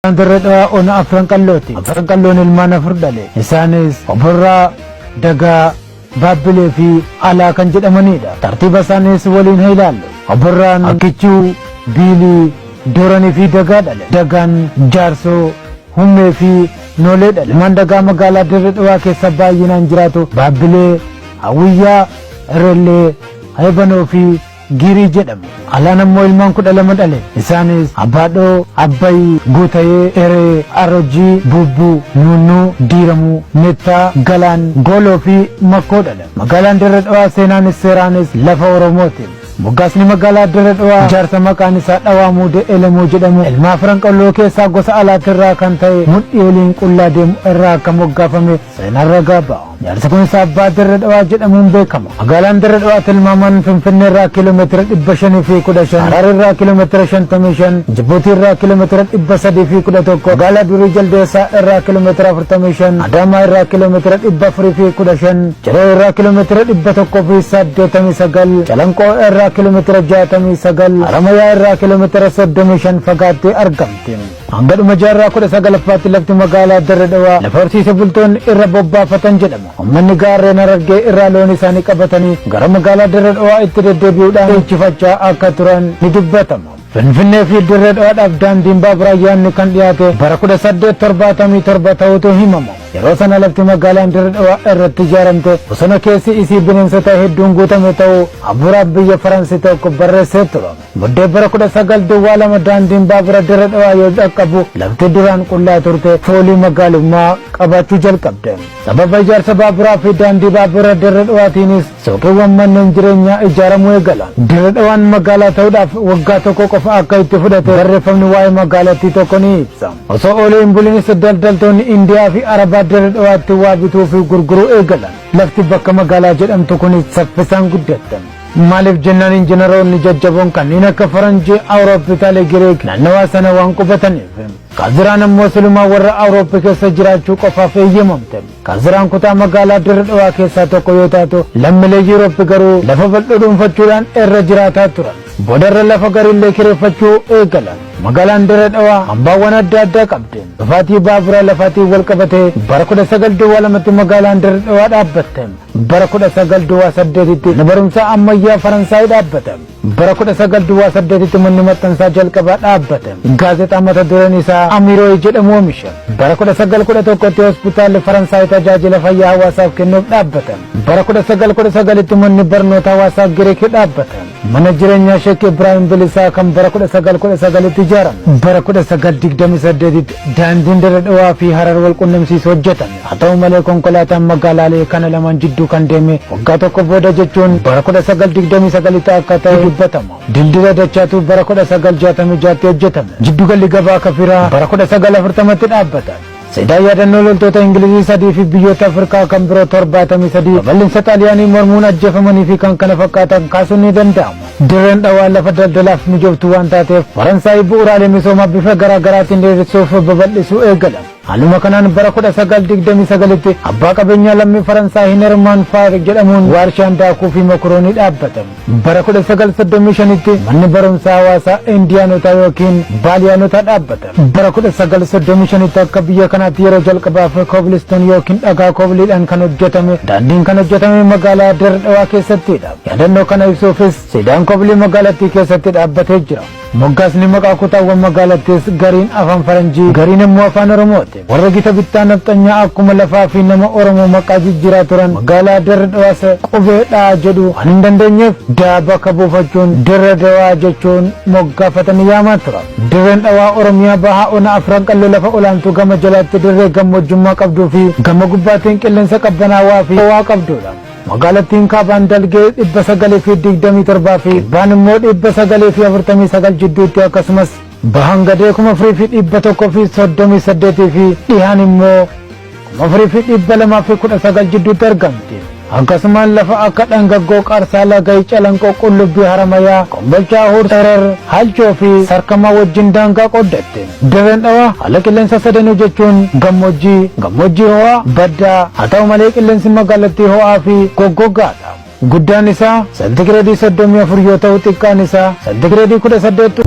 Dirredhawaa ona Afranqallooti. Afranqalloon ilmaan afur dhale. Isaanis Obborraa, Dagaa, Baabbilee fi Alaa kan jedhamanidha. Tartiiba isaanis waliin haa ilaallu. Obborraan Akkichuu, Biilii, Dooranii fi Dagaa dhale. Dagaan Jaarsoo, Hummee fi Noolee dhale. Ilmaan Dagaa magaalaa Dirredhawaa keessa baay'inaan jiraatu. Baabbilee, Hawwiyyaa, Irreellee, Haybanoo fi Girii jedhamu. Alaan ammoo ilmaan 12 dhale. Isaanis Abbaadhoo, Abbayii, Guutayee, Eree, Arrojii, Bubbuu, Nunnuu, Diiramuu, Mettaa, Galaan, Gooloo fi Makkoo dhale. Magaalaan Dirredhawaa seenaanis seeraanis lafa Oromooti. Moggaasni magaalaa Dirredhawaa jaarsa maqaan isaa Dhawaa Muudee Elemuu jedhamu ilma Afranqalloo keessaa gosa alaatirraa kan ta'e mudhii waliin qullaa deemu irraa akka moggaafame seenarra gaaba'u. Jaarsi kunis abbaa Dirredhawaa jedhamuun beekama. Magaalaan Dirredhawaa tilmaamaan Finfinnee irraa kiiloomeetira 515, Hararii irraa kiiloomeetira 55, Jibuutii irraa kiiloomeetira 311, magaalaa Durii Jaldeessaa irraa kiiloomeetira 45, Adaamaa irraa kiiloomeetira 415, Ciroo irraa kiiloomeetira 189, Calanqoo irraa kiiloomeetira 69, Haramayaa irraa kiiloomeetira 35 fagaattee argamti. Hanga dhuma jaarraa 19ffaatti lafti magaalaa Dirredhawaa lafa horsiisee bultoonni irra bobbaafatan jedhama. Uummanni gaarreen Harargee irraa loon isaanii qabatanii gara magaalaa Dirredhawaa itti deddeebi'uudhaan injifachaa akka turan ni dubbatama. Finfinnee fi Dirredhawaadhaaf daandiin baaburaa yaadni kan dhiyaate bara 1877 ta'utu himama. Yeroo sana lafti magaalaan Dirredhawaa irratti ijaaramte bosona keessi isii bineensota hedduun guutame ta'uu abburaaf biyya Faransi tokko barreessee ture. Muddee bara 1902 daandiin baabura Dirredhawaa yoo dhaqqabu lafti duraan qullaa turte foolii magaalummaa qabaachuu jalqabde. Sababa ijaarsa baaburaa fi daandii baabura Dirredhawaatiinis suuqiiwwan manneen jireenyaa ijaaramuu eegalan. Dirredhawaan magaalaa ta'uudhaaf waggaa tokko qofa akka itti fudhate barreeffamni waa'ee magaalattii tokko ni ibsa. Osoo oolee hin bulinis daldaltoonni Indiyaa fi Arabaa Dirredhawaatti waa bituu fi gurguruu eegalan. Lafti bakka magaalaa jedhamtu kunis saffisaan guddatte. Maaliif jennaan injiinaroonni jajjaboon kanneen akka Faranjii, Awurooppitaalee Gireek naannawaa sana waan qubataniif. Kaaziraan ammoo silumaa warra Awurooppaa keessa jiraachuu qofaaf eeyyamamte. Kaaziraan kutaa magaalaa Dirredhawaa keessaa tokko yoo taatu lammiilee Yurooppii garuu lafa bal'oo dhuunfachuudhaan irra jiraataa turan. Boodarra lafa gariillee kireeffachuu eegalan. Magaalaan Dirredhawaa hambaawwan adda addaa qabdi. Dhufaatii baaburaa lafaatiin wal qabatee bara 1902tti magaalaan Dirredhawaa dhaabbatte. Bara 1908tti mana barumsaa ammayyaa Faransaay dhaabbate. Bara 1908tti manni maxxansaa jalqabaa dhaabbate. Gaazexaa mata dureen isaa Amiroo jedhamu oomishe. Bara 1911tti hospitaalli Faransaay tajaajila fayyaa hawaasaaf kennuuf dhaabbate. Bara 1919tti manni barnoota hawaasaa Gireek dhaabbate. Mana jireenyaa Sheek Ibraahim Bilisaa kan bara 1919tti ijaarame. Bara 1928tti daandiin Dirredhawaa fi Harar wal qunnamsiisu hojjetame. Haa ta'u malee konkolaataan magaalaalee kana lamaan jidduu kan deeme waggaa tokko booda jechuun bara 1929tti akka ta'e dubbatama. Dildila Dachaatu bara 1966tti hojjetame. Jiddugalli gabaa Kafiraa bara 1940tti dhaabbata. Siidaa yaadannoo loltoota Ingilizii 3 fi biyyoota Afrikaa kan biroo 73 babal'insa Xaaliyaanii mormuun ajjeefamanii fi kan kana fakkaatan kaasuun ni danda'ama. Dirredhawaan lafa daldalaaf mijooftuu waan taateef Faransaay bu'uuraalee misoomaa bifa garaa garaatiin dheeressuuf babal'isuu eegalan. Haaluma kanaan bara 1929tti abbaa qabeenyaa lammii Faransaay Hinermaan Faar jedhamuun waarshaan daakuu fi mokoroonii dhaabbate. Bara 1935tti manni barumsaa hawaasaa Indiyaanotaa yookiin Baaliyaanotaa dhaabbate. Bara 1935tti akka biyya kanaatti yeroo jalqabaaf koobilistoon yookiin dhagaa koobiliidhaan kan hojjetame. Daandiin kan hojjetame magaalaa Dirredhawaa keessattidha. Yaadannoo kana ibsuufis siidaan koobilii magaalattii keessatti dhaabbatee jira. Moggaasni maqaa kutaawwan magaalattiis gariin afaan Faranjii, gariin immoo afaan Oromooti. Warra gita bittaa nafxanyaa akkuma lafaa fi nama Oromoo maqaa jijjiiraa turan magaalaa Dirredhawaas qubeedhaa jedhu waan hin dandeenyeef daa bakka buufachuun Dirredhawaa jechuun moggaafatanii yaamaa turan. Dirredhawaa Oromiyaa bahaa ona Afranqalloo lafa olaantuu gama jalaatti dirree gammoojjummaa qabduu fi gama gubbaatiin qilleensa qabbanaawaa fi ho'aa qabdudha. Magaalattiin kaabaan dalgee 927 fi kibbaan immoo 949 jidduutti akkasumas bahaan gadee 4,138 fi dhihaan immoo 4,219 jidduutti argamti. Akkasumaan lafa akka Dhangaggoo, Qaarsaa, Lagaay, Calanqoo, Qullubbii, Haramayaa, Kombolchaa, Huursharar, Halchoo fi Sarkamaa wajjin daangaa qooddate. Dirredhawaa haala qilleensa sadanuu jechuun gammoojjii ho'aa, baddaa. Haa ta'u malee qilleensi magaalattii ho'aa fi goggogaadha. Guddaan isaa sentigireedii 34 yoo ta'u xiqqaan isaa sentigireedii 18